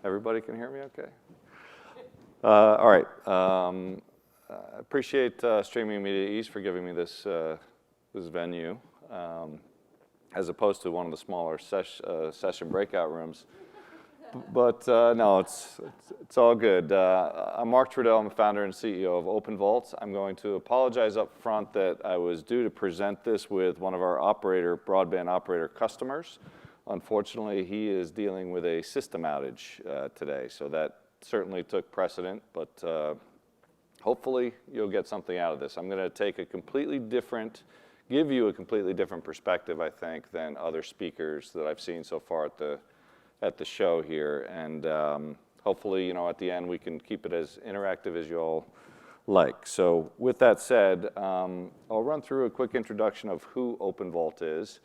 Everybody can hear me okay? All right. I appreciate Streaming Media East for giving me this venue, as opposed to one of the smaller session breakout rooms. But no, it's all good. I'm Mark Trudeau. I'm the founder and CEO of OpenVault. I'm going to apologize up front that I was due to present this with one of our broadband operator customers. Unfortunately, he is dealing with a system outage today, so that certainly took precedent, but hopefully you'll get something out of this. I'm going to take give you a completely different perspective, I think, than other speakers that I've seen so far at the show here, and hopefully, at the end we can keep it as interactive as you all like. So with that said, I'll run through a quick introduction of who OpenVault is,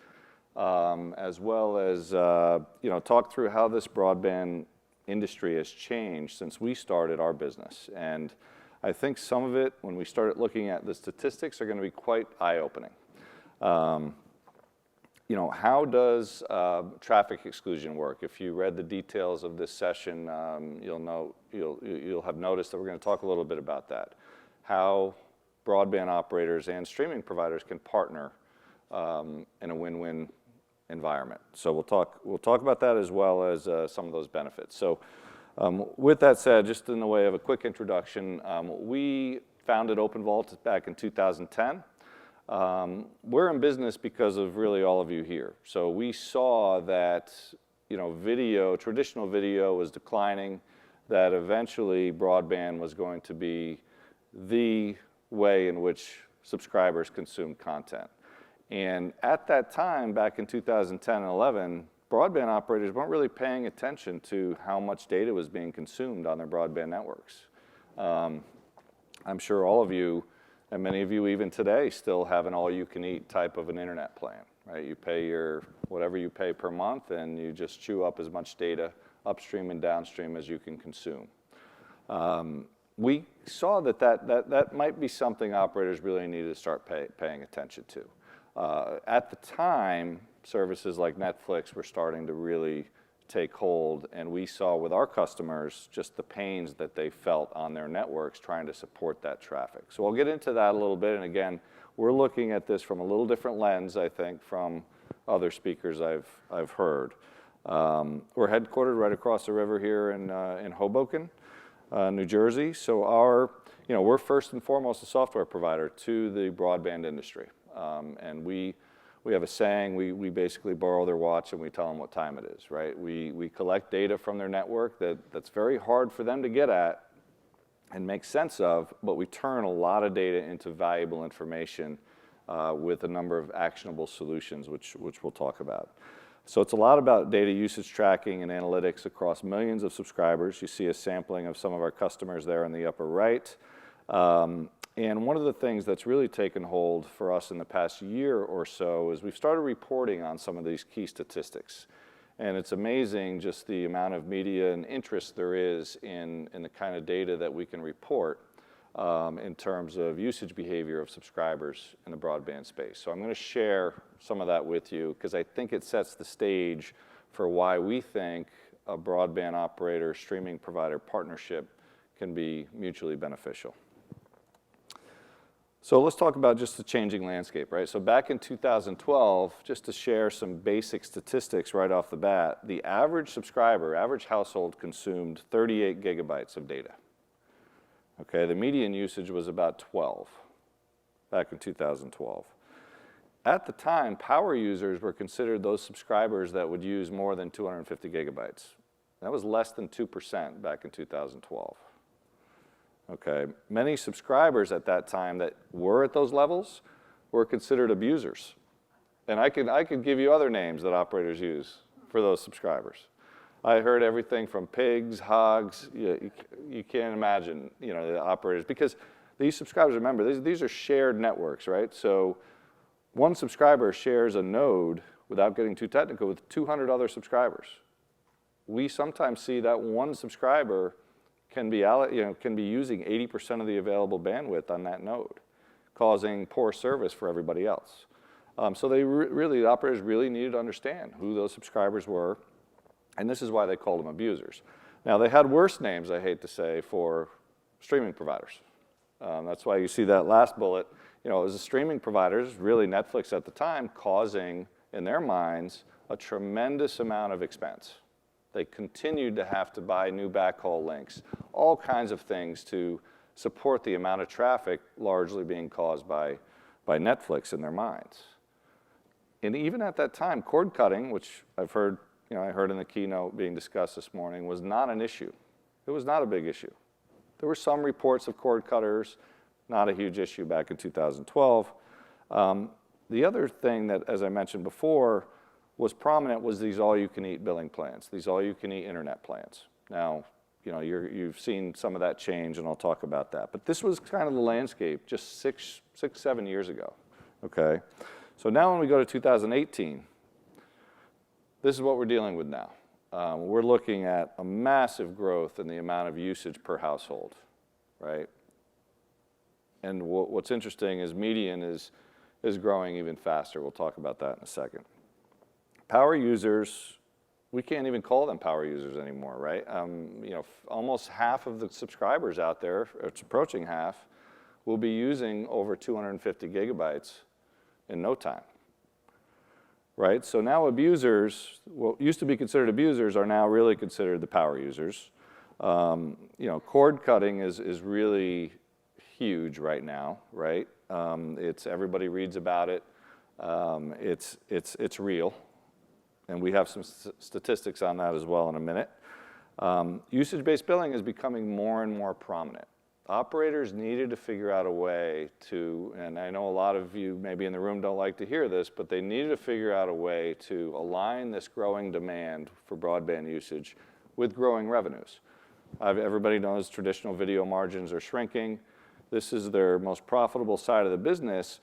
as well as talk through how this broadband industry has changed since we started our business. And I think some of it, when we started looking at the statistics, are going to be quite eye-opening. How does traffic exclusion work? If you read the details of this session, you'll have noticed that we're going to talk a little bit about that. How broadband operators and streaming providers can partner in a win-win environment. So we'll talk about that as well as some of those benefits. So with that said, just in the way of a quick introduction, we founded OpenVault back in 2010. We're in business because of really all of you here. So we saw that traditional video was declining, that eventually broadband was going to be the way in which subscribers consume content. And at that time, back in 2010 and 11, broadband operators weren't really paying attention to how much data was being consumed on their broadband networks. I'm sure all of you, and many of you even today, still have an all-you-can-eat type of an internet plan, right? You pay whatever you pay per month, and you just chew up as much data upstream and downstream as you can consume. We saw that might be something operators really needed to start paying attention to. At the time, services like Netflix were starting to really take hold, and we saw with our customers just the pains that they felt on their networks trying to support that traffic. So I'll get into that a little bit, and again, we're looking at this from a little different lens, I think, from other speakers I've heard. We're headquartered right across the river here in Hoboken, New Jersey. So we're first and foremost a software provider to the broadband industry. And we have a saying, we basically borrow their watch and we tell them what time it is, right? We collect data from their network that's very hard for them to get at and make sense of, but we turn a lot of data into valuable information with a number of actionable solutions, which we'll talk about. So it's a lot about data usage tracking and analytics across millions of subscribers. You see a sampling of some of our customers there in the upper right. And one of the things that's really taken hold for us in the past year or so is we've started reporting on some of these key statistics. And it's amazing just the amount of media and interest there is in the kind of data that we can report in terms of usage behavior of subscribers in the broadband space. So I'm going to share some of that with you because I think it sets the stage for why we think a broadband operator streaming provider partnership can be mutually beneficial. So let's talk about just the changing landscape, right? So back in 2012, just to share some basic statistics right off the bat, the average household consumed 38 gigabytes of data. Okay, the median usage was about 12 back in 2012. At the time, power users were considered those subscribers that would use more than 250 gigabytes. That was less than 2% back in 2012. Okay, many subscribers at that time that were at those levels were considered abusers. And I could give you other names that operators use for those subscribers. I heard everything from pigs, hogs, you can't imagine, the operators, because these subscribers, remember, these are shared networks, right? So one subscriber shares a node, without getting too technical, with 200 other subscribers. We sometimes see that one subscriber can be using 80% of the available bandwidth on that node, causing poor service for everybody else. So the operators really needed to understand who those subscribers were And this is why they called them abusers. Now, they had worse names, I hate to say, for streaming providers. That's why you see that last bullet. You know, it was the streaming providers, really Netflix at the time, causing, in their minds, a tremendous amount of expense. They continued to have to buy new backhaul links, all kinds of things to support the amount of traffic largely being caused by Netflix in their minds. And even at that time, cord cutting, which I've heard, I heard in the keynote being discussed this morning, was not an issue. It was not a big issue. There were some reports of cord cutters, not a huge issue back in 2012. The other thing that, as I mentioned before, was prominent was these all-you-can-eat billing plans, these all-you-can-eat internet plans. Now, you've seen some of that change, and I'll talk about that. But this was kind of the landscape just 7 years ago, okay? So now when we go to 2018, this is what we're dealing with now. We're looking at a massive growth in the amount of usage per household, right? And what's interesting is median is growing even faster. We'll talk about that in a second. Power users, we can't even call them power users anymore, right? Almost half of the subscribers out there, it's approaching half, will be using over 250 gigabytes in no time, right? So now abusers, what used to be considered abusers, are now really considered the power users. Cord cutting is really huge right now, right? Everybody reads about it. It's real. And we have some statistics on that as well in a minute. Usage-based billing is becoming more and more prominent. Operators needed to figure out a way to, and I know a lot of you maybe in the room don't like to hear this, but they needed to figure out a way to align this growing demand for broadband usage with growing revenues. Everybody knows traditional video margins are shrinking. This is their most profitable side of the business,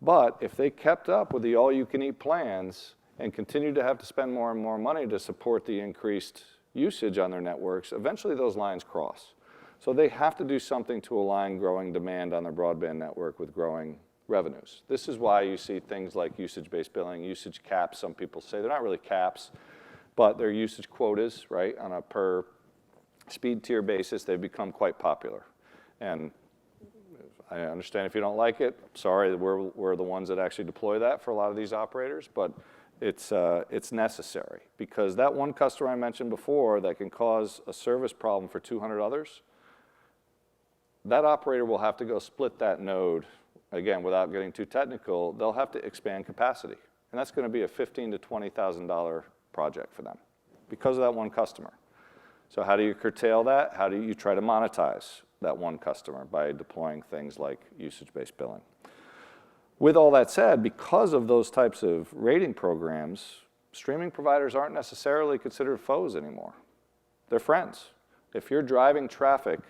but if they kept up with the all-you-can-eat plans and continued to have to spend more and more money to support the increased usage on their networks, eventually those lines cross. So they have to do something to align growing demand on their broadband network with growing revenues. This is why you see things like usage-based billing, usage caps. Some people say they're not really caps, but they're usage quotas, right? On a per speed tier basis, they've become quite popular. And I understand if you don't like it. Sorry, we're the ones that actually deploy that for a lot of these operators, but it's necessary because that one customer I mentioned before that can cause a service problem for 200 others, that operator will have to go split that node. Again, without getting too technical, they'll have to expand capacity. And that's going to be a $15,000 to $20,000 project for them because of that one customer. So how do you curtail that? How do you try to monetize that one customer by deploying things like usage-based billing? With all that said, because of those types of rating programs, streaming providers aren't necessarily considered foes anymore. They're friends. If you're driving traffic,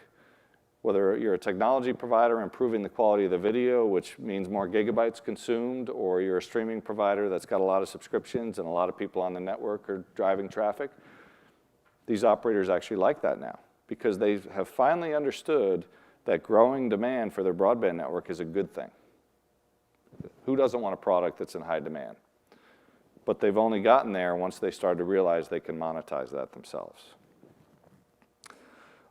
whether you're a technology provider improving the quality of the video, which means more gigabytes consumed, or you're a streaming provider that's got a lot of subscriptions and a lot of people on the network are driving traffic, these operators actually like that now because they have finally understood that growing demand for their broadband network is a good thing. Who doesn't want a product that's in high demand? But they've only gotten there once they started to realize they can monetize that themselves.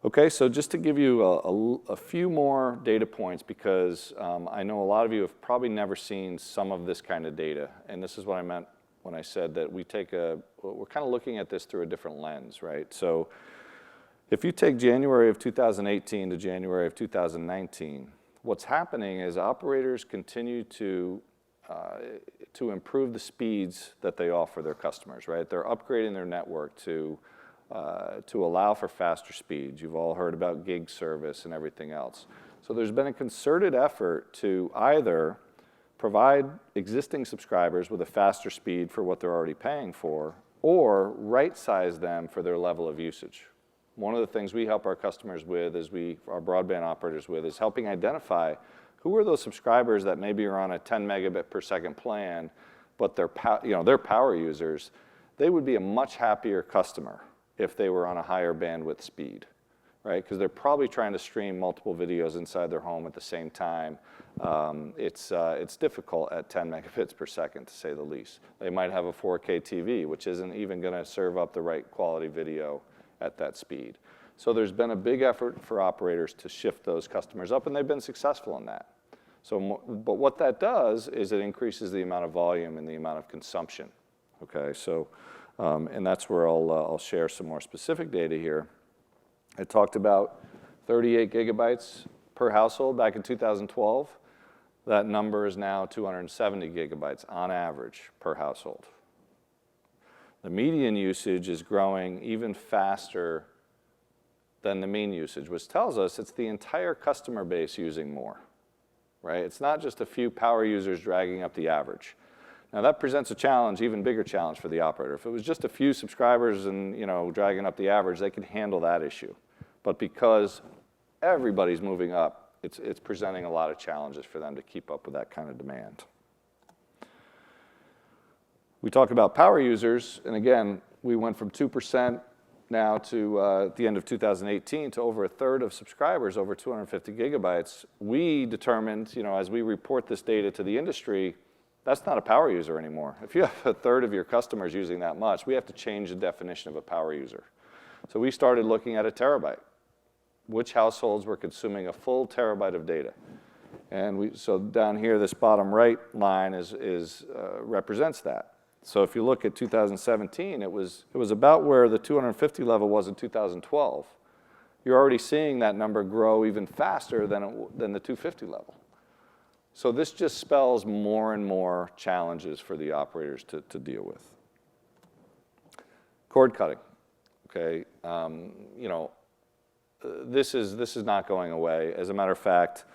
Okay, so just to give you a few more data points because I know a lot of you have probably never seen some of this kind of data, and this is what I meant when I said that we're kind of looking at this through a different lens, right? So if you take January of 2018 to January of 2019, what's happening is operators continue to improve the speeds that they offer their customers, right? They're upgrading their network to allow for faster speeds. You've all heard about gig service and everything else. So there's been a concerted effort to either provide existing subscribers with a faster speed for what they're already paying for, or right-size them for their level of usage. One of the things we help our customers with, our broadband operators with, is helping identify who are those subscribers that maybe are on a 10 megabit per second plan, but they're power users. They would be a much happier customer if they were on a higher bandwidth speed. right? Because they're probably trying to stream multiple videos inside their home at the same time. It's difficult at 10 megabits per second, to say the least. They might have a 4K TV, which isn't even going to serve up the right quality video at that speed. So there's been a big effort for operators to shift those customers up, and they've been successful in that. So, but what that does is it increases the amount of volume and the amount of consumption. Okay, so, and that's where I'll share some more specific data here. I talked about 38 gigabytes per household back in 2012. That number is now 270 gigabytes on average per household. The median usage is growing even faster than the mean usage, which tells us it's the entire customer base using more, right? It's not just a few power users dragging up the average. Now that presents a challenge, even bigger challenge for the operator. If it was just a few subscribers and, you know, dragging up the average, they could handle that issue. But because everybody's moving up, it's presenting a lot of challenges for them to keep up with that kind of demand. We talk about power users, and again, we went from 2% now to, at the end of 2018, to over a third of subscribers, over 250 gigabytes. We determined, you know, as we report this data to the industry, that's not a power user anymore. If you have a third of your customers using that much, we have to change the definition of a power user. So we started looking at a terabyte. Which households were consuming a full terabyte of data? And so down here, this bottom right line represents that. So if you look at 2017, it was about where the 250 level was in 2012. You're already seeing that number grow even faster than the 250 level. So this just spells more and more challenges for the operators to deal with. Cord cutting, okay? You know, this is not going away. As a matter of fact,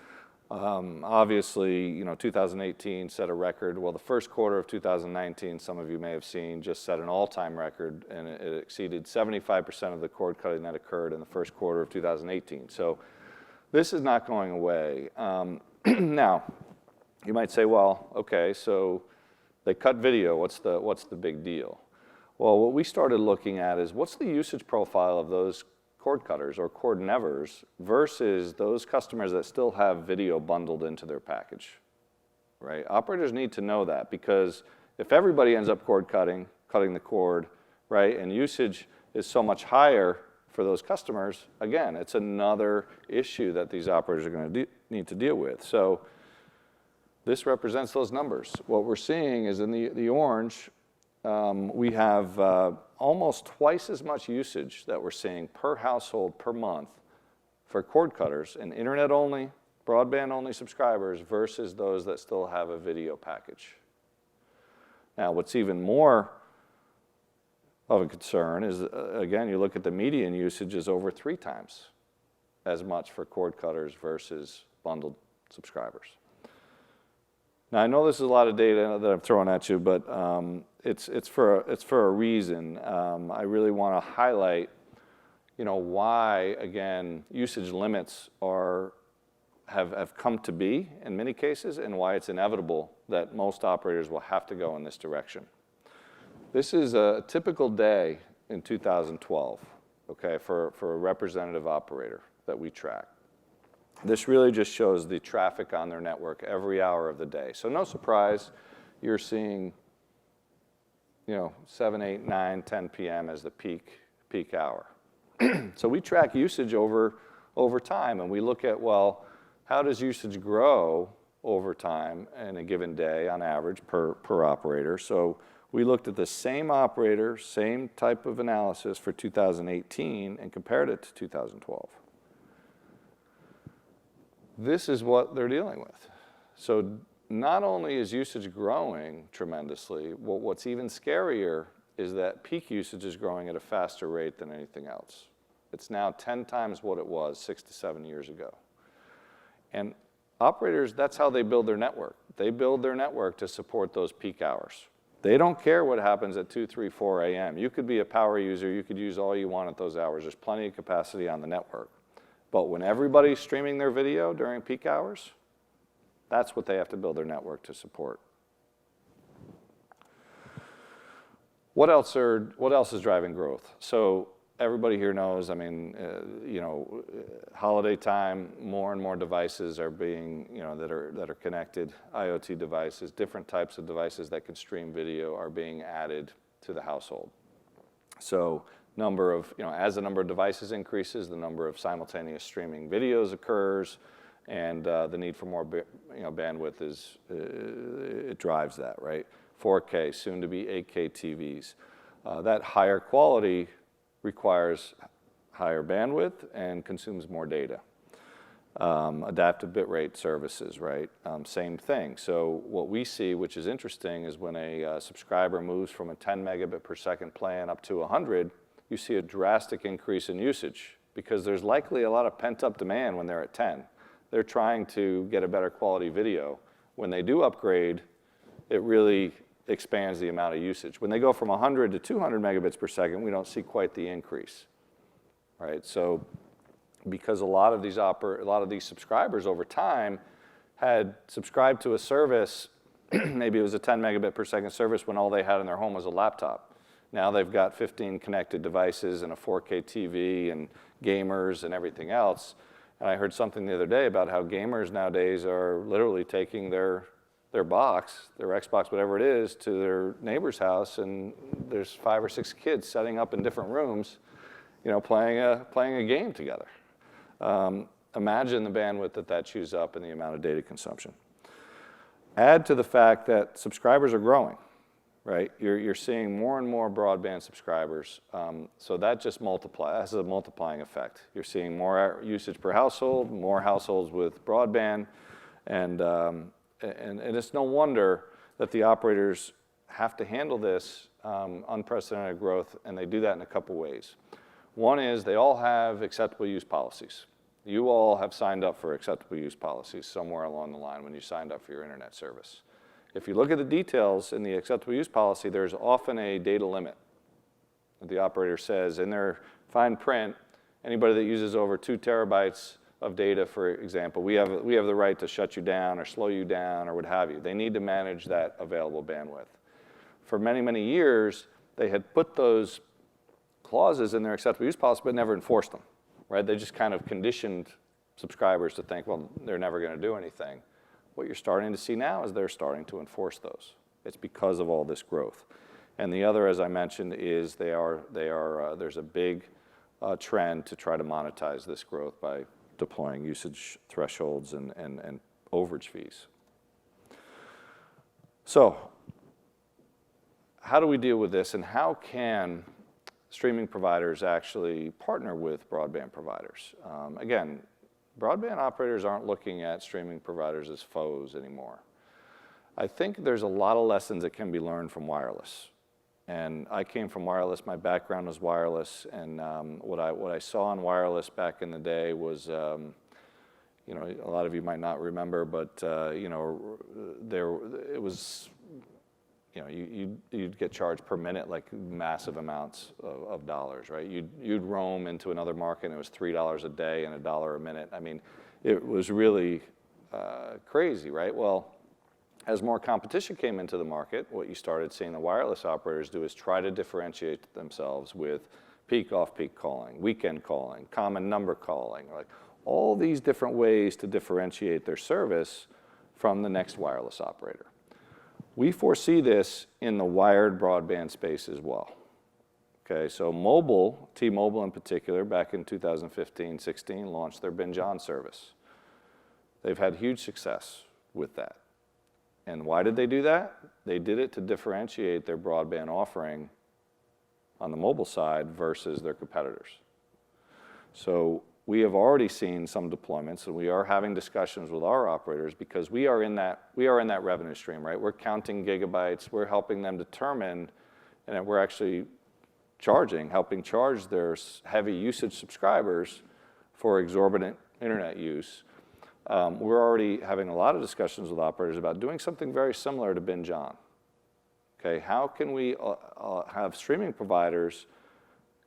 obviously, you know, 2018 set a record. Well, the first quarter of 2019, some of you may have seen, just set an all-time record, and it exceeded 75% of the cord cutting that occurred in the first quarter of 2018. So this is not going away. Now, you might say, well, okay, so they cut video. What's the big deal? Well, what we started looking at is what's the usage profile of those cord cutters or cord nevers versus those customers that still have video bundled into their package, right? Operators need to know that, because if everybody ends up cutting the cord, right, and usage is so much higher for those customers, again, it's another issue that these operators are going to need to deal with. So this represents those numbers. What we're seeing is in the orange, we have almost twice as much usage that we're seeing per household per month for cord cutters and internet-only, broadband-only subscribers versus those that still have a video package. Now, what's even more of a concern is, again, you look at the median usage is over 3 times as much for cord cutters versus bundled subscribers. Now, I know this is a lot of data that I'm throwing at you, but it's for a reason. I really want to highlight, you know, why, again, usage limits have come to be in many cases, and why it's inevitable that most operators will have to go in this direction. This is a typical day in 2012, okay, for a representative operator that we track. This really just shows the traffic on their network every hour of the day. So no surprise, you're seeing, you know, 7, 8, 9, 10 p.m. as the peak hour. So we track usage over time, and we look at, well, how does usage grow over time in a given day on average per operator? So we looked at the same operator, same type of analysis for 2018 and compared it to 2012. This is what they're dealing with. So not only is usage growing tremendously, what's even scarier is that peak usage is growing at a faster rate than anything else. It's now 10 times what it was 6 to 7 years ago. And operators, that's how they build their network. They build their network to support those peak hours. They don't care what happens at 2, 3, 4 a.m. You could be a power user. You could use all you want at those hours. There's plenty of capacity on the network. But when everybody's streaming their video during peak hours, that's what they have to build their network to support. What else is driving growth? So everybody here knows, I mean, holiday time, more and more devices are being, that are connected, IoT devices, different types of devices that can stream video are being added to the household. So as the number of devices increases, the number of simultaneous streaming videos occurs, and the need for more bandwidth it drives that, right? 4K, soon to be 8K TVs. That higher quality requires higher bandwidth and consumes more data. Adaptive bitrate services, right? Same thing. So what we see, which is interesting, is when a subscriber moves from a 10 megabit per second plan up to 100, you see a drastic increase in usage because there's likely a lot of pent-up demand when they're at 10. They're trying to get a better quality video. When they do upgrade, it really expands the amount of usage. When they go from 100 to 200 megabits per second, we don't see quite the increase, right? So because a lot of these subscribers over time had subscribed to a service, maybe it was a 10 megabit per second service when all they had in their home was a laptop. Now they've got 15 connected devices and a 4K TV and gamers and everything else. And I heard something the other day about how gamers nowadays are literally taking their box, their Xbox, whatever it is, to their neighbor's house, and there's 5 or 6 kids setting up in different rooms, playing a game together. Imagine the bandwidth that chews up and the amount of data consumption. Add to the fact that subscribers are growing, right? You're seeing more and more broadband subscribers, so that just has a multiplying effect. You're seeing more usage per household, more households with broadband, and it's no wonder that the operators have to handle this unprecedented growth, and they do that in a couple ways. One is they all have acceptable use policies. You all have signed up for acceptable use policies somewhere along the line when you signed up for your internet service. If you look at the details in the acceptable use policy, there's often a data limit. The operator says in their fine print, anybody that uses over 2 terabytes of data, for example, we have the right to shut you down or slow you down or what have you. They need to manage that available bandwidth. For many, many years, they had put those clauses in their acceptable use policy but never enforced them, right? They just kind of conditioned subscribers to think, well, they're never going to do anything. What you're starting to see now is they're starting to enforce those. It's because of all this growth. And the other, as I mentioned, is there's a big trend to try to monetize this growth by deploying usage thresholds and overage fees. So how do we deal with this, and how can streaming providers actually partner with broadband providers? Again, broadband operators aren't looking at streaming providers as foes anymore. I think there's a lot of lessons that can be learned from wireless. And I came from wireless. My background was wireless, and what I saw in wireless back in the day was, a lot of you might not remember, but you'd get charged per minute like massive amounts of dollars, right? You'd roam into another market, and it was $3 a day and $1 a minute. I mean, it was really crazy, right? Well, as more competition came into the market, what you started seeing the wireless operators do is try to differentiate themselves with peak off-peak calling, weekend calling, common number calling, like all these different ways to differentiate their service from the next wireless operator. We foresee this in the wired broadband space as well. Okay, so mobile, T-Mobile in particular, back in 2015-16, launched their binge on service. They've had huge success with that. And why did they do that? They did it to differentiate their broadband offering on the mobile side versus their competitors. So we have already seen some deployments, and we are having discussions with our operators because we are in that revenue stream, right? We're counting gigabytes, we're helping them determine, and we're actually helping charge their heavy usage subscribers for exorbitant internet use. We're already having a lot of discussions with operators about doing something very similar to binge on. Okay, how can we have streaming providers'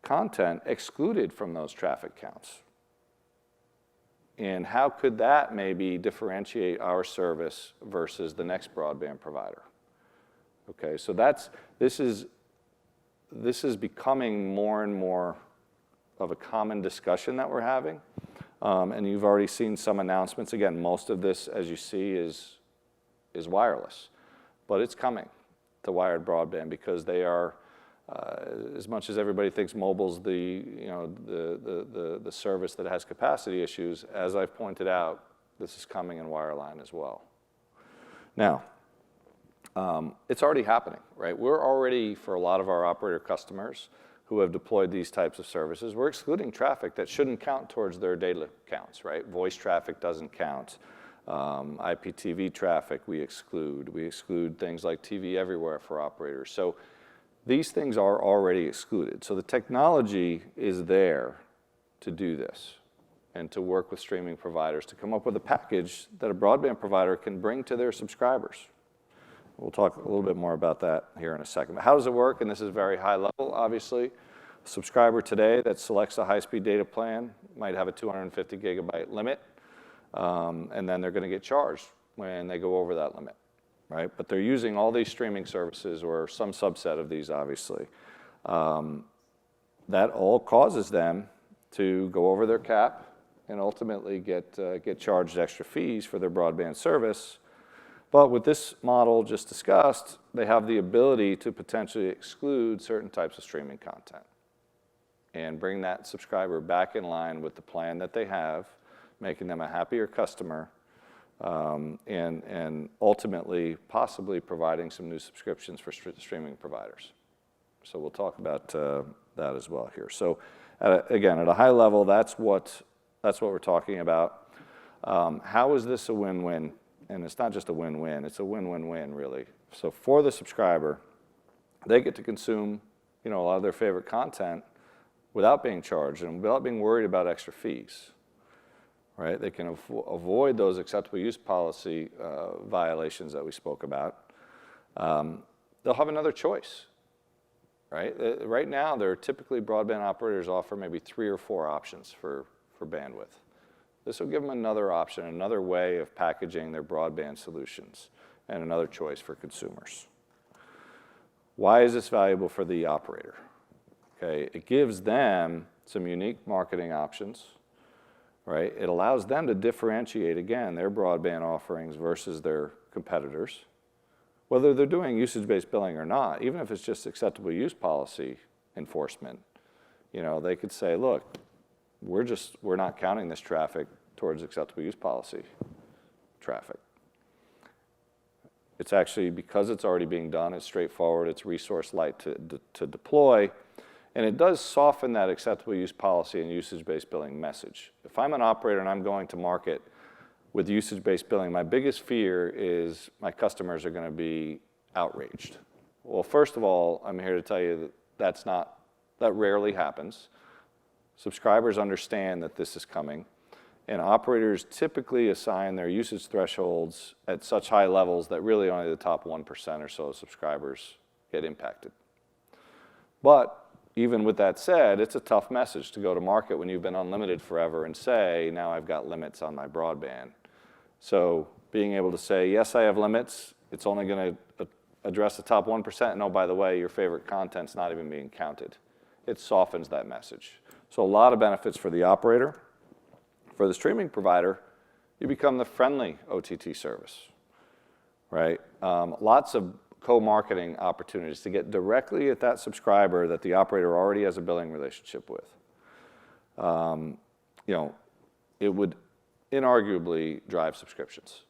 content excluded from those traffic counts? And how could that maybe differentiate our service versus the next broadband provider? Okay, so this is becoming more and more a common discussion that we're having. And you've already seen some announcements. Again, most of this, as you see, is wireless. But it's coming to wired broadband because they are, as much as everybody thinks mobile's the service that has capacity issues, as I've pointed out, this is coming in wireline as well. Now, it's already happening, right? We're already, for a lot of our operator customers who have deployed these types of services, we're excluding traffic that shouldn't count towards their data counts, right? Voice traffic doesn't count. IPTV traffic we exclude. We exclude things like TV everywhere for operators. So these things are already excluded. So the technology is there to do this and to work with streaming providers to come up with a package that a broadband provider can bring to their subscribers. We'll talk a little bit more about that here in a second. But how does it work? And this is very high level, obviously. A subscriber today that selects a high-speed data plan might have a 250 gigabyte limit, and then they're going to get charged when they go over that limit, right? But they're using all these streaming services or some subset of these, obviously. That all causes them to go over their cap and ultimately get charged extra fees for their broadband service. But with this model just discussed, they have the ability to potentially exclude certain types of streaming content and bring that subscriber back in line with the plan that they have, making them a happier customer, and ultimately possibly providing some new subscriptions for streaming providers. So we'll talk about that as well here. So again, at a high level, that's what we're talking about. How is this a win-win? And it's not just a win-win, it's a win-win-win, really. So for the subscriber, they get to consume, a lot of their favorite content without being charged and without being worried about extra fees, right? They can avoid those acceptable use policy violations that we spoke about. They'll have another choice, right? Right now, there are typically broadband operators offer maybe 3 or 4 options for bandwidth. This will give them another option, another way of packaging their broadband solutions, and another choice for consumers. Why is this valuable for the operator? Okay, it gives them some unique marketing options, right? It allows them to differentiate, again, their broadband offerings versus their competitors, whether they're doing usage-based billing or not. Even if it's just acceptable use policy enforcement, they could say, look, we're not counting this traffic towards acceptable use policy traffic. It's actually, because it's already being done, it's straightforward, it's resource light to deploy, and it does soften that acceptable use policy and usage-based billing message. If I'm an operator and I'm going to market with usage-based billing, my biggest fear is my customers are going to be outraged. Well, first of all, I'm here to tell you that rarely happens. Subscribers understand that this is coming, and operators typically assign their usage thresholds at such high levels that really only the top 1% or so of subscribers get impacted. But even with that said, it's a tough message to go to market when you've been unlimited forever and say, now I've got limits on my broadband. So being able to say, yes, I have limits, it's only going to address the top 1%, and oh, by the way, your favorite content's not even being counted. It softens that message. So a lot of benefits for the operator. For the streaming provider, you become the friendly OTT service, right? Lots of co-marketing opportunities to get directly at that subscriber that the operator already has a billing relationship with. It would inarguably drive subscriptions.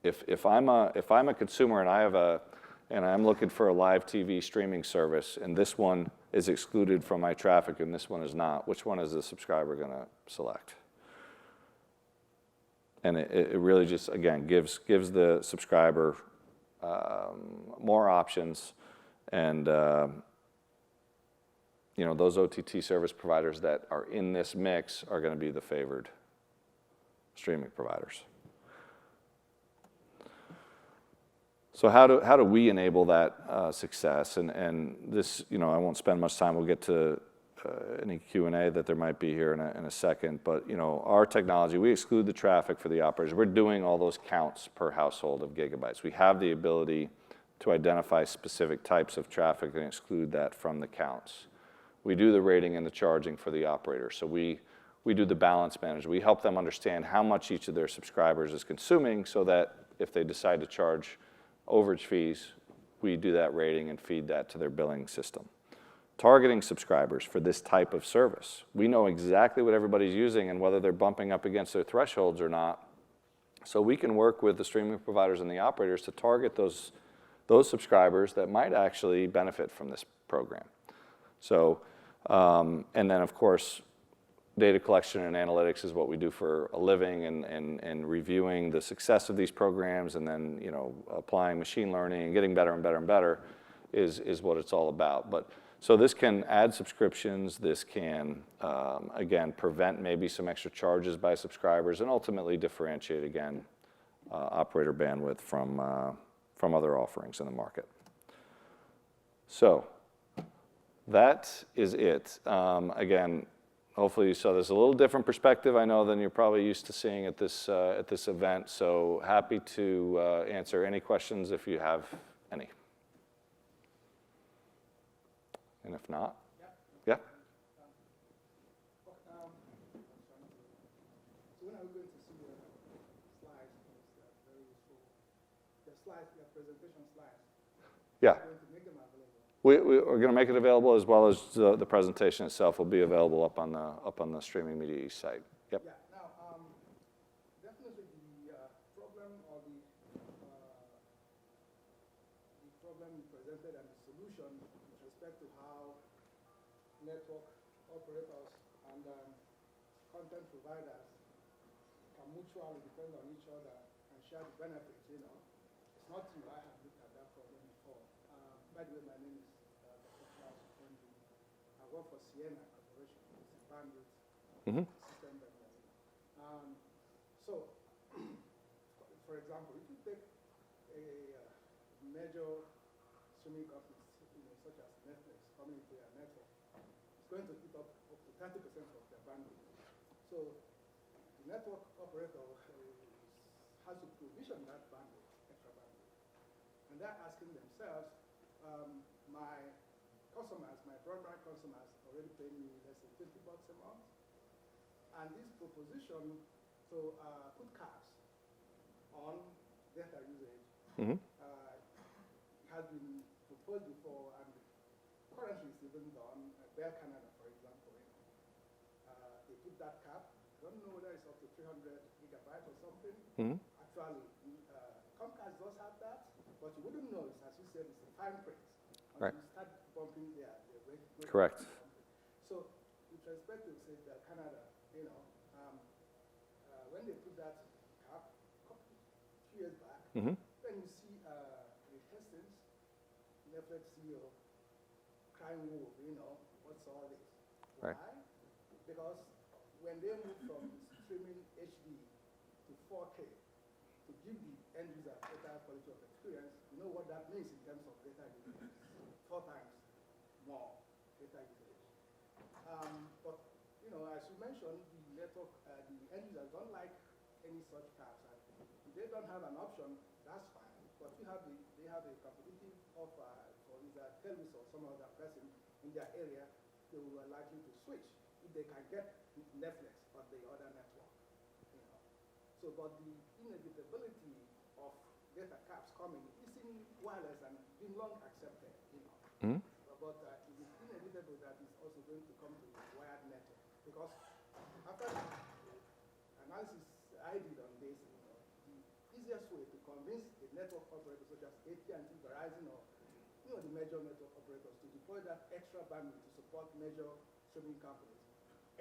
If I'm a consumer and I'm looking for a live TV streaming service, and this one is excluded from my traffic and this one is not, which one is the subscriber going to select? And it really just, again, gives the subscriber more options, and those OTT service providers that are in this mix are going to be the favored streaming providers. So how do we enable that success? And this, I won't spend much time. We'll get to any Q&A that there might be here in a second. But our technology, we exclude the traffic for the operators. We're doing all those counts per household of gigabytes. We have the ability to identify specific types of traffic and exclude that from the counts. we do the rating and the charging for the operator. So we do the balance management. We help them understand how much each of their subscribers is consuming so that if they decide to charge overage fees, we do that rating and feed that to their billing system. Targeting subscribers for this type of service. We know exactly what everybody's using and whether they're bumping up against their thresholds or not. So we can work with the streaming providers and the operators to target those subscribers that might actually benefit from this program. So, and then of course, data collection and analytics is what we do for a living, and reviewing the success of these programs, and then applying machine learning and getting better and better and better is what it's all about. But so this can add subscriptions. This can again prevent maybe some extra charges by subscribers, and ultimately differentiate again operator bandwidth from other offerings in the market. So that is it. Again, hopefully you saw this a little different perspective, I know, than you're probably used to seeing at this event. So happy to answer any questions if you have any. And if not, yeah? So when are we going to see the slides? Very useful. The slides, the presentation slides. Yeah. We're going to make them available. We're going to make it available, as well as the presentation itself will be available up on the Streaming Media East site. Yep. Yeah. Now, definitely the problem or the problem you presented and the solution with respect to how network operators and content providers can mutually depend on each other and share the benefits. It's not new. I have looked at that problem before. By the way, my name is Dr. Schurz. I work for Sienna Corporation. It's a bandwidth system vendor. So, for example, if you take a major streaming company, such as Netflix, coming into your network, it's going to eat up to 30% of their bandwidth. So, the network operator has to provision that bandwidth, extra bandwidth. And they're asking themselves, my customers, my broadband customers, already pay me less than $50 a month. And this proposition to put caps on data usage has been proposed before, and currently it's even done. Bell Canada, for example, they put that cap. I don't know whether it's up to 300 gigabytes or something. Actually, Comcast does have that, but you wouldn't know it, as you said, it's a fine print. Right. You start bumping their rate. Correct. So, with respect to, say, Bell Canada, when they put that cap a few years back, then you see Hastings, Netflix CEO, crying wolf, what's all this? Right. Why? Because when they moved from streaming HD to 4K to give the end user better quality of experience, you know what that means in terms of data usage? 4 times more data usage. But as you mentioned, the network, the end users don't like any such caps. And if they don't have an option, that's fine. But they have a competitive offer for either Telus or some other person in their area, they were likely to switch if they can get Netflix on the other network. So, but the inevitability of data caps coming is in wireless and been long accepted. But it is inevitable that it's also going to come to wired network, because after the analysis I did on this, the easiest way to convince a network operator such as AT&T, Verizon, or the major network operators to deploy that extra bandwidth to support major streaming companies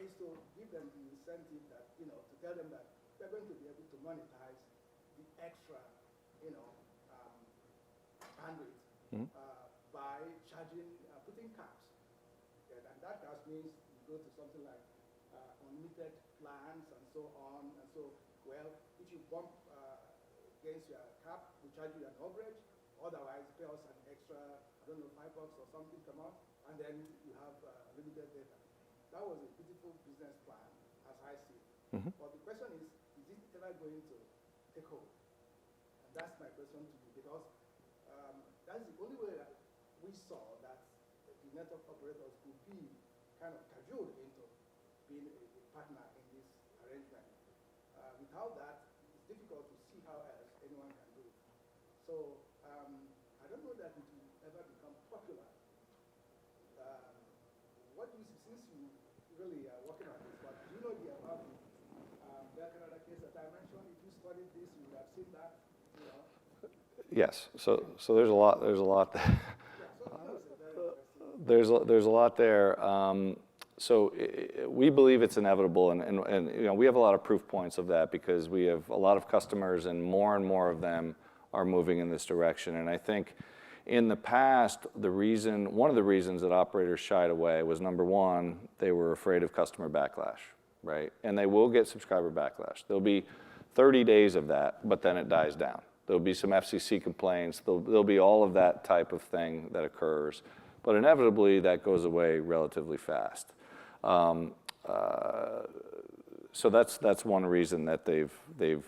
is to give them the incentive that to tell them that they're going to be able to monetize the extra bandwidth by charging, putting caps. And that caps means you go to something like unlimited plans and so on. And so, well, if you bump against your cap, we charge you an overage. Otherwise, pay us an extra, I don't know, $5 or something per month, and then you have limited data. That was a beautiful business plan, as I see it. But the question is it ever going to take hold? And that's my question to you, because that's the only way that we saw that the network operators could be kind of cajoled into being a partner in this arrangement. Without that, it's difficult to see how else anyone can do it. So I don't know that it will ever become popular. What do you see, since you really are working on this, but do you know about that Canada case that I mentioned? If you studied this, you would have seen that, you know. Yes, so there's a lot there. Yeah, so There's a lot there. So we believe it's inevitable, and you know, we have a lot of proof points of that because we have a lot of customers, and more of them are moving in this direction. And I think in the past, one of the reasons that operators shied away was, number one, they were afraid of customer backlash, right? And they will get subscriber backlash. There'll be 30 days of that, but then it dies down. There'll be some FCC complaints. There'll be all of that type of thing that occurs. But inevitably, that goes away relatively fast. So that's one reason that they've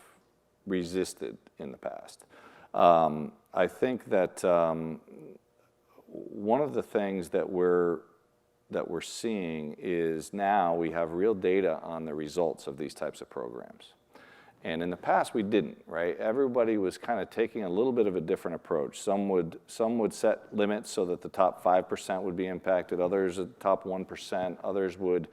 resisted in the past. I think that one of the things that we're seeing is now we have real data on the results of these types of programs. And in the past, we didn't, right? Everybody was kind of taking a little bit of a different approach. Some would set limits so that the top 5% would be impacted, others the top 1%, others would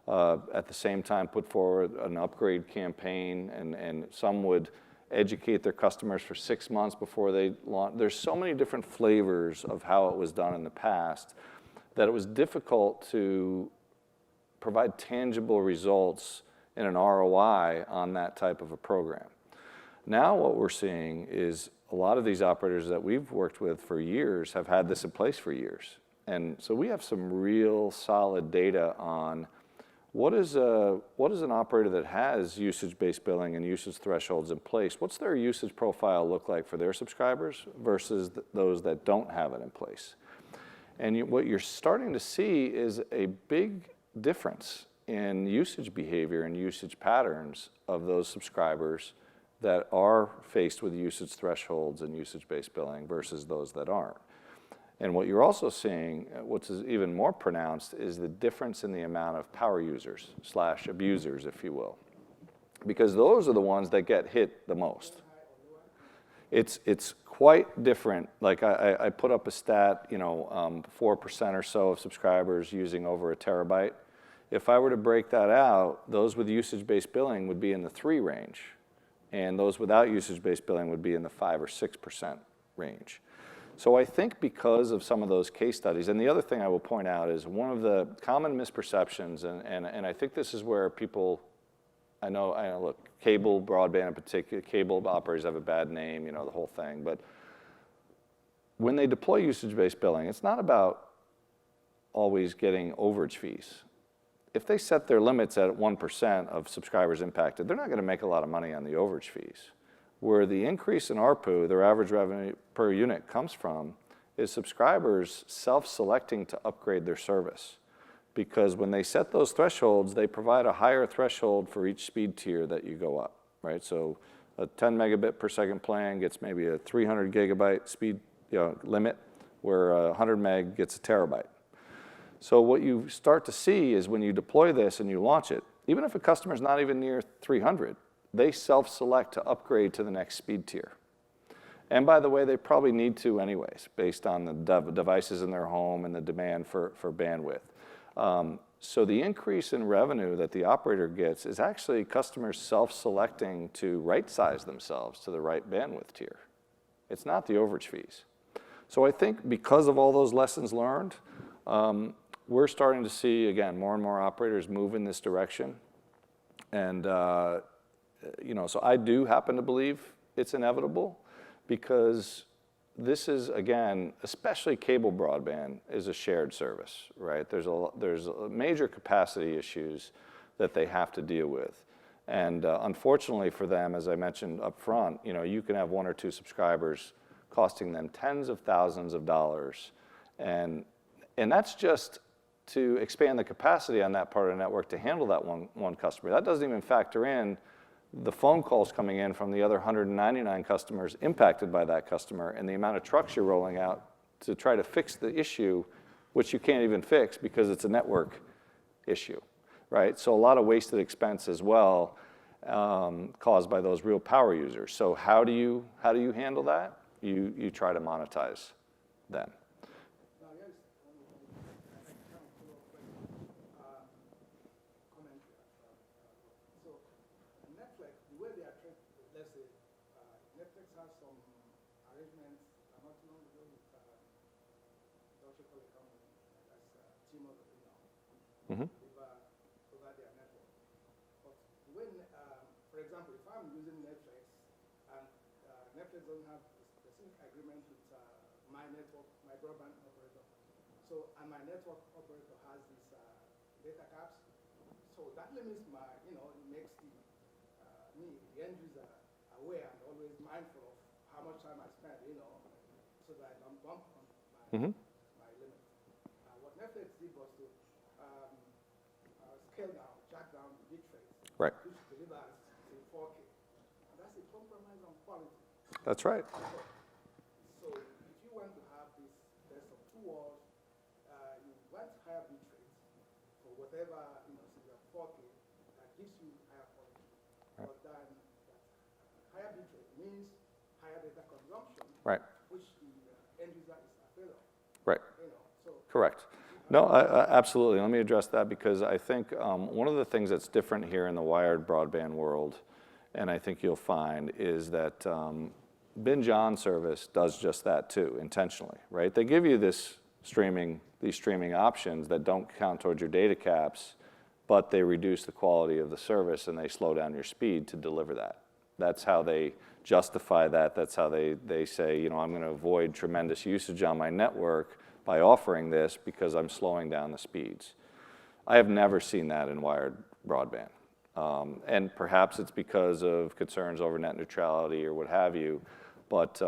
at the same time put forward an upgrade campaign, and some would educate their customers for 6 months before they launch. There's so many different flavors of how it was done in the past that it was difficult to provide tangible results in an ROI on that type of a program. Now what we're seeing is a lot of these operators that we've worked with for years have had this in place for years. And so we have some real solid data on what is an operator that has usage-based billing and usage thresholds in place, what's their usage profile look like for their subscribers versus those that don't have it in place. And what you're starting to see is a big difference in usage behavior and usage patterns of those subscribers that are faced with usage thresholds and usage-based billing versus those that aren't. And what you're also seeing, which is even more pronounced, is the difference in the amount of power users / abusers, if you will. Because those are the ones that get hit the most. It's quite different. Like I put up a stat, 4% or so of subscribers using over a terabyte. If I were to break that out, those with usage-based billing would be in the 3 range, and those without usage-based billing would be in the 5 or 6% range. So I think because of some of those case studies, and the other thing I will point out is one of the common misperceptions, and I think this is where people, I know, look, cable, broadband in particular, cable operators have a bad name, the whole thing, but when they deploy usage-based billing, it's not about always getting overage fees. If they set their limits at 1% of subscribers impacted, they're not going to make a lot of money on the overage fees. Where the increase in ARPU, their average revenue per unit, comes from is subscribers self-selecting to upgrade their service. Because when they set those thresholds, they provide a higher threshold for each speed tier that you go up, right? So a 10 megabit per second plan gets maybe a 300 gigabyte speed limit, where 100 meg gets a terabyte. So what you start to see is when you deploy this and you launch it, even if a customer's not even near 300, they self-select to upgrade to the next speed tier. And by the way, they probably need to anyways, based on the devices in their home and the demand for bandwidth. So the increase in revenue that the operator gets is actually customers self-selecting to right-size themselves to the right bandwidth tier. It's not the overage fees. So I think because of all those lessons learned, we're starting to see, again, more and more operators move in this direction. And so I do happen to believe it's inevitable because this is, again, especially cable broadband is a shared service, right? There's major capacity issues that they have to deal with. And unfortunately for them, as I mentioned up front, you can have 1 or 2 subscribers costing them tens of thousands of dollars. And that's just to expand the capacity on that part of the network to handle that one customer. That doesn't even factor in the phone calls coming in from the other 199 customers impacted by that customer and the amount of trucks you're rolling out to try to fix the issue, which you can't even fix because it's a network issue, right? So a lot of wasted expense as well, caused by those real power users. So how do you handle that? You try to monetize them. Now, yes, I kind of follow up commentary. So Netflix, the way they are treated, let's say Netflix has some arrangements not too long ago with Deutsche Telekom, that's T-Mobile, Mm-hmm. over their network. But when, for example, if I'm using Netflix and Netflix doesn't have a specific agreement with my network, my broadband operator, so and my network operator has these data caps, so that limits my, it makes the end user, aware and always mindful of how much time I spend, so that I don't bump on my, my limit. What Netflix did was to scale down, jack down the bit rate, Right. which delivers in 4K. And that's a compromise on quality. That's right. So if you want to have this best of two worlds, you want higher bit rates for whatever, so you have 4K, that gives you higher quality. Right. But then that higher bit rate means higher data consumption, Right. which the end user is afraid of. Right. So Correct. No, absolutely. Let me address that because I think one of the things that's different here in the wired broadband world, and I think you'll find, is that binge on service does just that too, intentionally, right? They give you these streaming options that don't count towards your data caps, but they reduce the quality of the service and they slow down your speed to deliver that. That's how they justify that. That's how they say, I'm going to avoid tremendous usage on my network by offering this because I'm slowing down the speeds. I have never seen that in wired broadband. And perhaps it's because of concerns over net neutrality or what have you, but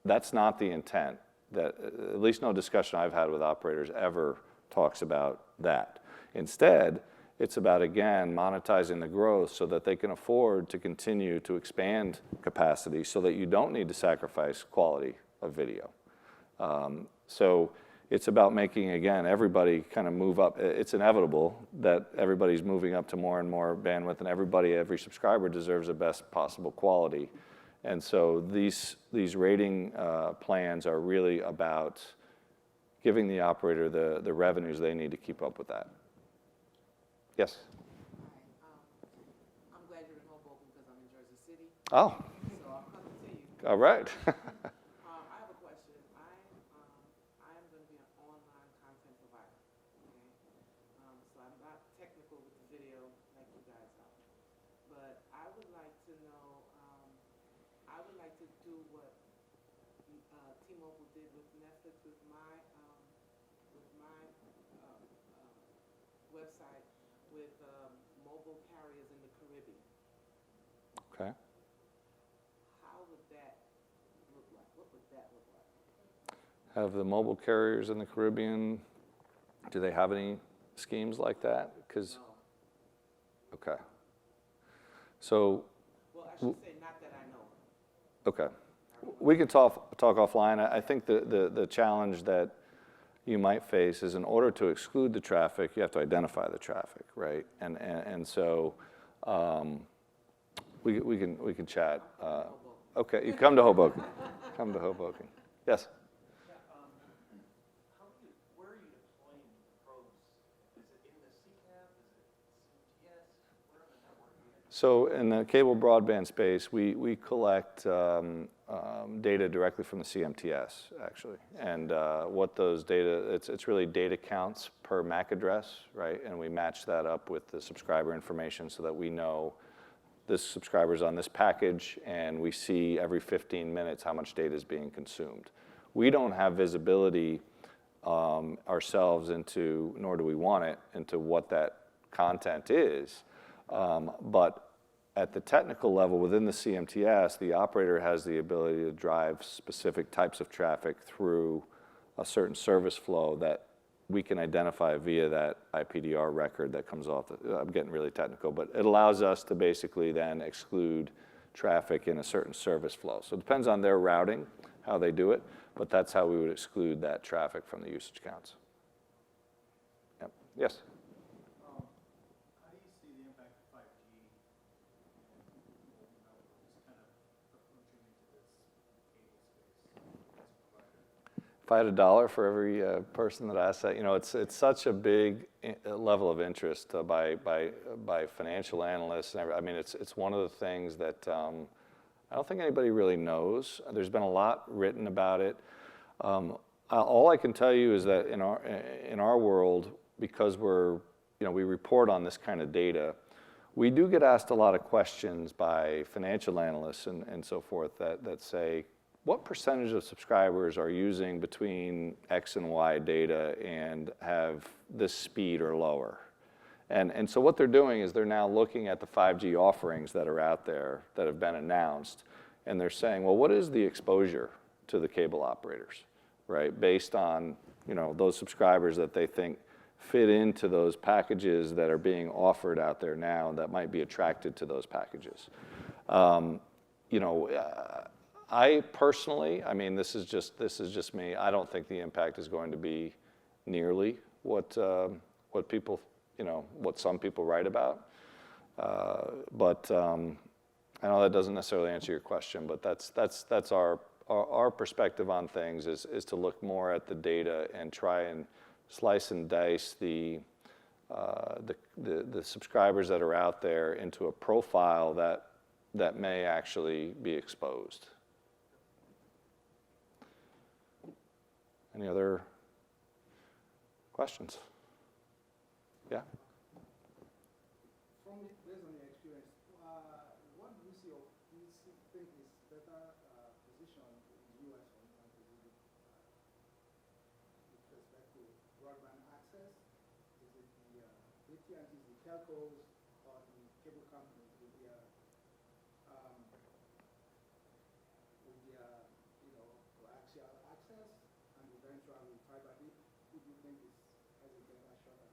that's not the intent. That, at least no discussion I've had with operators ever talks about that. Instead, it's about, again, monetizing the growth so that they can afford to continue to expand capacity so that you don't need to sacrifice quality of video. So it's about making, again, everybody kind of move up. It's inevitable that everybody's moving up to more and more bandwidth, and every subscriber deserves the best possible quality. And so these rating plans are really about giving the operator the revenues they need to keep up with that. Yes? I'm glad you're in Hoboken because I'm in Jersey City. Oh. So I'm coming to you. All right. I have a question. I am going to be an online content provider. Okay. So I'm not technical with the video like you guys are, but I would like to know. I would like to do what T-Mobile did with Netflix with my website with mobile carriers in the Caribbean. Okay. How would that look like? What would that look like? Have the mobile carriers in the Caribbean, do they have any schemes like that? Because, No. okay. So, Well, I should say not that I know of. okay. We could talk offline. I think the challenge that you might face is in order to exclude the traffic, you have to identify the traffic, right? And so we can chat. Okay, you come to Hoboken. Come to Hoboken. Yes? Where are you deploying the probes? Is it in the CCAP? Is it CMTS? Where on the network? So in the cable broadband space, we collect data directly from the CMTS, actually. And what those data, it's really data counts per MAC address, right? And we match that up with the subscriber information so that we know this subscriber's on this package, and we see every 15 minutes how much data is being consumed. We don't have visibility ourselves into, nor do we want it, into what that content is. But at the technical level within the CMTS, the operator has the ability to drive specific types of traffic through a certain service flow that we can identify via that IPDR record that comes off. I'm getting really technical, but it allows us to basically then exclude traffic in a certain service flow. So it depends on their routing, how they do it, but that's how we would exclude that traffic from the usage counts. Yep. Yes? If I had $1 for every person that asked that, you know, it's such a big level of interest by financial analysts. And I mean, it's one of the things that I don't think anybody really knows. There's been a lot written about it. All I can tell you is that in our world, because we report on this kind of data, we do get asked a lot of questions by financial analysts and so forth that say, what percentage of subscribers are using between X and Y data and have this speed or lower? And so what they're doing is they're now looking at the 5G offerings that are out there that have been announced, and they're saying, well, what is the exposure to the cable operators, right? Based on, you know, those subscribers that they think fit into those packages that are being offered out there now that might be attracted to those packages. You know, I personally, I mean, this is just me. I don't think the impact is going to be nearly what people, you know, what some people write about. But I know that doesn't necessarily answer your question, but that's our perspective on things is to look more at the data and try and slice and dice the subscribers that are out there into a profile that may actually be exposed. Any other questions? Yeah? Based on your experience, what do you think is better position in the U.S. on with respect to broadband access? Is it the AT&T, the telcos, or the cable companies with their coaxial access and eventually fiber deep? Who do you think has a better shot at?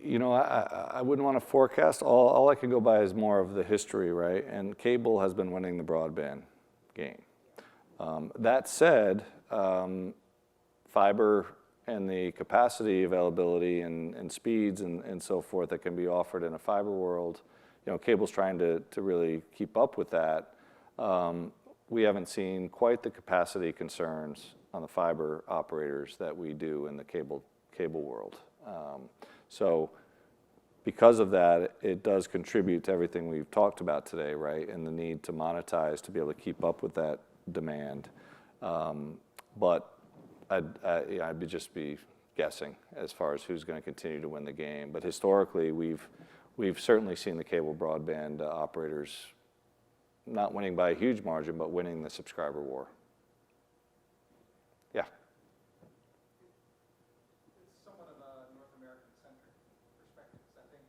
You know, I wouldn't want to forecast. All I can go by is more of the history, right? And cable has been winning the broadband game. That said, fiber and the capacity availability and speeds and so forth that can be offered in a fiber world, you know, cable's trying to really keep up with that. We haven't seen quite the capacity concerns on the fiber operators that we do in the cable world. So because of that, it does contribute to everything we've talked about today, right? And the need to monetize to be able to keep up with that demand. But I'd just be guessing as far as who's going to continue to win the game. But historically, we've certainly seen the cable broadband operators not winning by a huge margin, but winning the subscriber war. Yeah. It's somewhat of a North American-centric perspective, because I think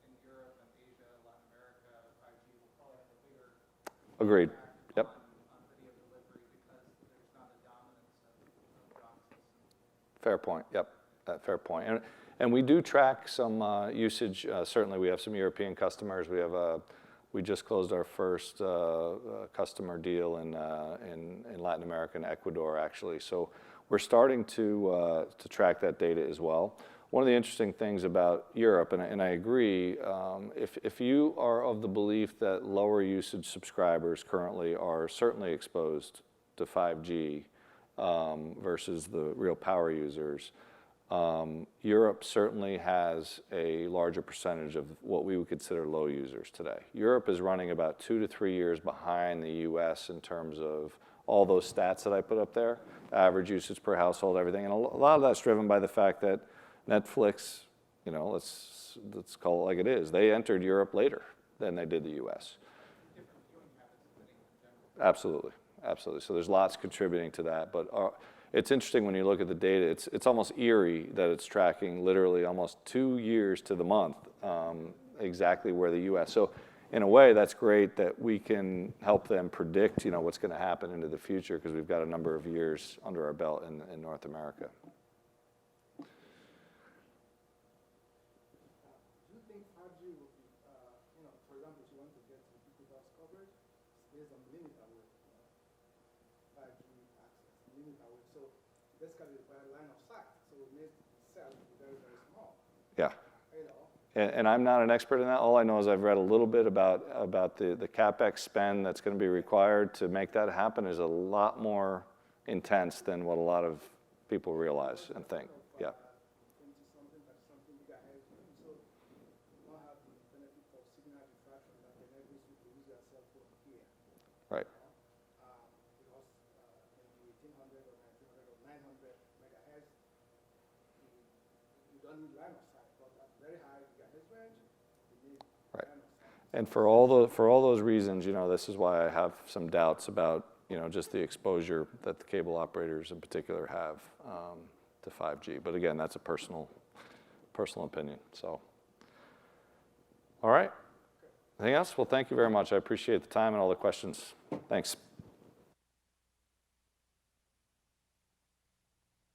in Europe and Asia, Latin America, 5G will probably have a bigger Agreed. impact Yep. on video delivery because there's not a dominance of DOCSIS. Fair point. Yep. Fair point. And we do track some usage. Certainly, we have some European customers. We just closed our first customer deal in Latin America and Ecuador, actually. So we're starting to track that data as well. One of the interesting things about Europe, and I agree, if you are of the belief that lower usage subscribers currently are certainly exposed to 5G versus the real power users, Europe certainly has a larger percentage of what we would consider low users today. Europe is running about 2 to 3 years behind the US in terms of all those stats that I put up there, average usage per household, everything. And a lot of that's driven by the fact that Netflix, you know, let's call it like it is. They entered Europe later than they did the US. Absolutely, absolutely. So there's lots contributing to that. But it's interesting when you look at the data, it's almost eerie that it's tracking literally almost 2 years to the month exactly where the US. So in a way, that's great that we can help them predict, you know, what's going to happen into the future because we've got a number of years under our belt in North America. Do you think 5G will be, you know, for example, if you want to get to ubiquitous coverage, it's based on millimeter wave, 5G access, millimeter wave. So basically, by line of sight, so it makes the cell very, very small. Yeah. You know, and I'm not an expert in that. All I know is I've read a little bit about the CapEx spend that's going to be required to make that happen is a lot more intense than what a lot of people realize and think. Yeah. 20-something, 30-something gigahertz, so you don't have the benefit of signal diffraction that the neighbors will use their cell phone here. Right. Because in the 1800 or 1900 or 900 megahertz, you don't need line of sight, but at very high gigahertz range, you need Right. line of sight. And for all those reasons, you know, this is why I have some doubts about, you know, just the exposure that the cable operators in particular have to 5G. But again, that's a personal opinion. So, all right. Anything else? Well, thank you very much. I appreciate the time and all the questions. Thanks.